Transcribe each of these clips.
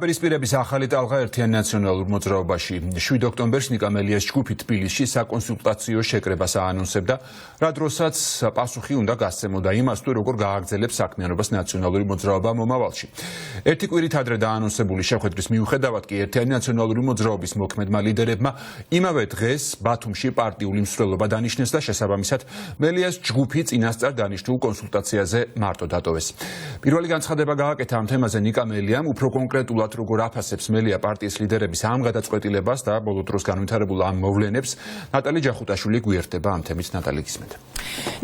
დაპირისპირების ახალი ტალღა ერთიან ნაციონალურ მოძრაობაში 7 ოქტომბერს ნიკა მელიას ჯგუფი თბილისში საკონსულტაციო შეკრებას აანონსებდა, რა დროსაც პასუხი უნდა გასცემოდა იმას, თუ როგორ გააგრძელებს საქმიანობას ნაციონალური მოძრაობა მომავალში. ერთი კვირით ადრე დაანონსებული შეხვედრის მიუხედავად კი ერთიანი ნაციონალური მოძრაობის მოქმედმა ლიდერებმა იმავე დღეს ბათუმში პარტიული მსვლელობა დანიშნეს და შესაბამისად მელიას ჯგუფი წინასწარ დანიშნულ კონსულტაციაზე მარტო დატოვეს. პირველი განცხადება გააკეთა ამ თემაზე ნიკა მელიამ, უფრო კონკრეტულად როგორ აფასებს მელია პარტიის ლიდერების ამ გადაწყვეტილებას და ბოლო დროს განვითარებულ ამ მოვლენებს, ნატალი ჯახუტაშვილი გვერდება ამ თემით. ნატალი, გისმენთ.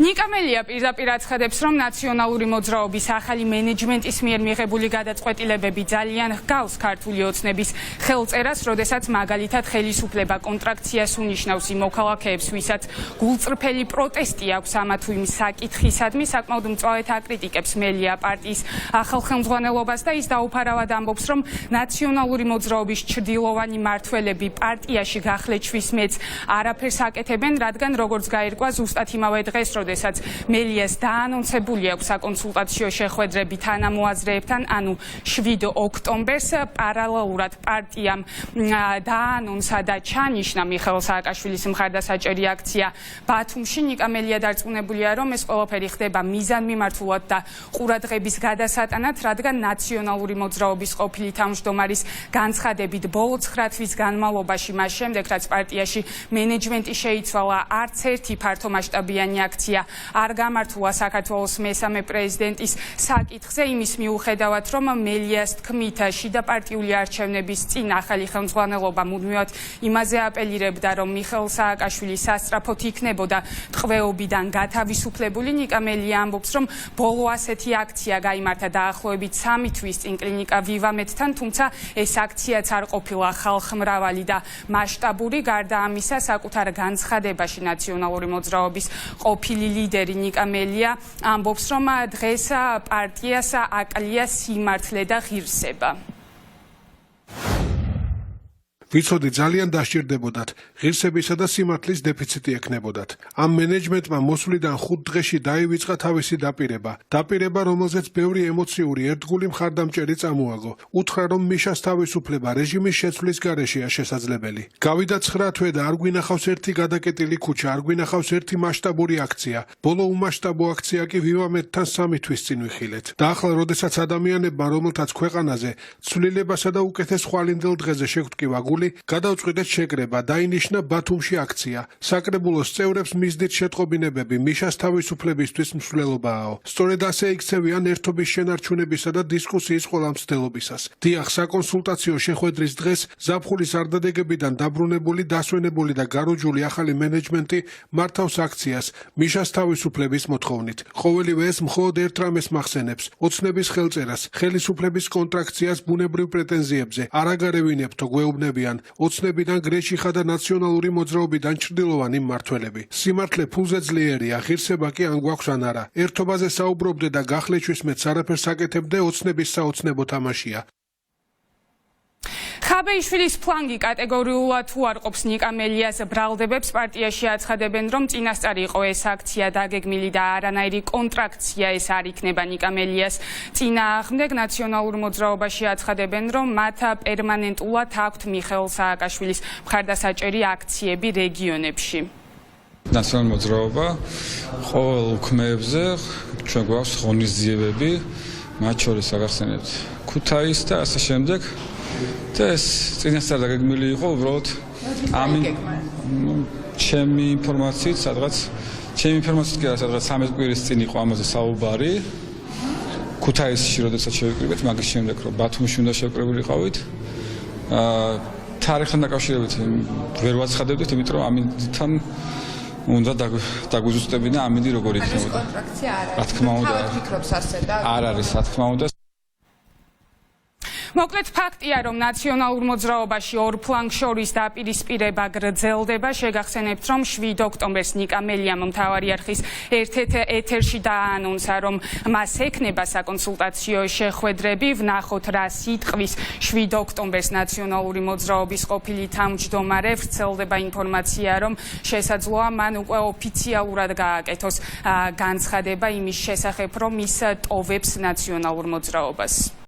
ნიკა მელია პირდაპირ აცხადებს, რომ ნაციონალური მოძრაობის ახალი მენეჯმენტის მიერ მიღებული გადაწყვეტილებები ძალიან ჰგავს ქართული ოცნების ხელწერას, როდესაც მაგალითად ხელისუფლება კონტრაქციას უნიშნავს იმ მოქალაქეებს, ვისაც გულწრფელი პროტესტი აქვს ამა თუ იმ საკითხისადმი, საკმაოდ მწვავედ აკრიტიკებს მელია პარტიის ახალ ხელმძღვანელობას და ის დაუფარავად ამბობს, რომ ნაციონალური მოძრაობის ჩრდილოვანი მმართველები პარტიაში გახლეჩვის მეც არაფერს აკეთებენ, რადგან როგორც გაირკვა ზუსტად იმავე დღეს, როდესაც მელიას დაანონსებული აქვს საკონსულტაციო შეხვედრები თანამოაზრეებთან, ანუ 7 ოქტომბერს პარალელურად პარტიამ დაანონსა და ჩანიშნა მიხეილ სააკაშვილის მხარდასაჭერი აქცია ბათუმში. ნიკა მელია დარწმუნებულია, რომ ეს ყველაფერი ხდება მიზანმიმართულად და ყურადღების გადასატანად, რადგან ნაციონალური მოძრაობის ყოფილი თავმჯდომარის განცხადებით ბოლო 9 თვის განმავლობაში, მას შემდეგ რაც პარტიაში მენეჯმენტი შეიცვალა, არც ერთი ფართომასშტაბიანი აქცია არ გამართულა საქართველოს მესამე პრეზიდენტის საკითხზე, იმის მიუხედავად, რომ მელიას თქმით შიდა პარტიული არჩევნების წინ ახალი ხელმძღვანელობა მუდმივად იმაზე აპელირებდა, რომ მიხეილ სააკაშვილი სასწრაფოდ იქნებოდა ტყვეობიდან გათავისუფლებული. ნიკა მელია ამბობს, რომ ბოლო ასეთი აქცია გაიმართა დაახლოებით 3 თვის წინ კლინიკა ვივამედთან, თუმცა ეს აქციაც არ ყოფილა ხალხმრავალი და მასშტაბური. გარდა ამისა, საკუთარ განცხადებაში ნაციონალური მოძრაობის ყოფილი ლიდერი ნიკა მელია ამბობს, რომ დღეს პარტიას აკლია სიმართლე და ღირსება. ვიცოდი ძალიან დასჭირდებოდათ, ღირსებისა და სიმართლის დეფიციტი ექნებოდათ. ამ მენეჯმენტმა მოსვლიდან 5 დღეში დაივიწყა თავისი დაპირება, რომელზეც ბევრი ემოციური ერთგული მხარდამჭერი წამოაგო. უთხრა, რომ მიშას თავისუფლება რეჟიმის შეცვლის გარეშეა შესაძლებელი. გავიდა 9 თვე და არ გვინახავს ერთი გადაკეტილი ქუჩა, არ გვინახავს ერთი მასშტაბური აქცია. ბოლო უმასშტაბო აქცია კი ვივამედთან 3 თვის წინ ვიხილეთ. და ახლა, როდესაც ადამიანებმა, რომელთაც ქვეყანაზე ცვლილებასა და უკეთეს ხვალინდელ დღეზე შეგვტკივა გული, გადავწყვიტეთ შეკრება, დაინიშნა ბათუმში აქცია. საკრებულოს წევრებს მისდით შეტყობინებები, მიშას თავისუფლებისთვის მსვლელობაო. სწორედ ასე იქცევიან ერთობის შენარჩუნებისა და დისკუსიის ყველა მცდელობისას. დიახ, საკონსულტაციო შეხვედრის დღეს ზაფხულის არდადეგებიდან დაბრუნებული, დასვენებული და გაროჯული ახალი მენეჯმენტი მართავს აქციას მიშას თავისუფლების მოთხოვნით. ყოველივე ეს მხოლოდ ერთ რამეს მახსენებს: ოცნების ხელწერას, ხელისუფლების კონტრაქციას ბუნებრივ პრეტენზიებზე. არაგარევინებთო, გვეუბნებიან ოცნებიდან გრეჩიხა და ნაციონალური მოძრაობიდან ჩრდილოვანი მმართველები. სიმართლე ფულზე ძლიერია, ღირსება კი ან გვაქვს ან არა. ერთობაზე საუბრობდე და გახლეჩვის მეც არაფერს აკეთებდე, ოცნების საოცნებო თამაშია. ხაბეიშვილის ფლანგი კატეგორიულად უარყოფს ნიკა მელიას ბრალდებებს. პარტიაში აცხადებენ, რომ წინასწარ იყო ეს აქცია დაგეგმილი და არანაირი კონტრაქცია ეს არ იქნება ნიკა მელიას წინააღმდეგ. ნაციონალურ მოძრაობაში აცხადებენ, რომ მათ პერმანენტულად აქვთ მიხეილ სააკაშვილის მხარდასაჭერი აქციები რეგიონებში. ნაციონალური მოძრაობა ყოველ უქმეებზე ჩვენ გვაქვს ღონისძიებები, მათ შორის აღახსენებთ ქუთაის და ასე შემდეგ. და ეს წინასწარ დაგეგმილი იყო უბრალოდ ჩემი ინფორმაციით სადღაც 13 კვირის წინ იყო ამაზე საუბარი ქუთაისში, როდესაც შევიკრიბეთ, მაგის შემდეგ რომ ბათუმში უნდა შევკრებულიყავით. თარიღთან დაკავშირებით ვერ ვაცხადებდით, იმიტომ რომ ამინდთან უნდა დაგვიზუსტებინა ამინდი როგორ იქნებოდა. კონტრაქცია არ არის. რა თქმა უნდა. ფიქრობს ასე და არ არის, რა თქმა უნდა. მოკლედ ფაქტია, რომ ნაციონალურ მოძრაობაში ორ ფლანგს შორის დაპირისპირება გრძელდება. შეგახსენებთ, რომ 7 ოქტომბერს ნიკა მელიამ მთავარი არხის ერთ-ერთ ეთერში დააანონსა, რომ მას ექნება საკონსულტაციო შეხვედრები. ვნახოთ, რა სიტყვის 7 ოქტომბერს ნაციონალური მოძრაობის ყოფილი თავმჯდომარე. ვრცელდება ინფორმაცია, რომ შესაძლოა მან უკვე ოფიციალურად გააკეთოს განცხადება იმის შესახებ, რომ ის ტოვებს ნაციონალურ მოძრაობას.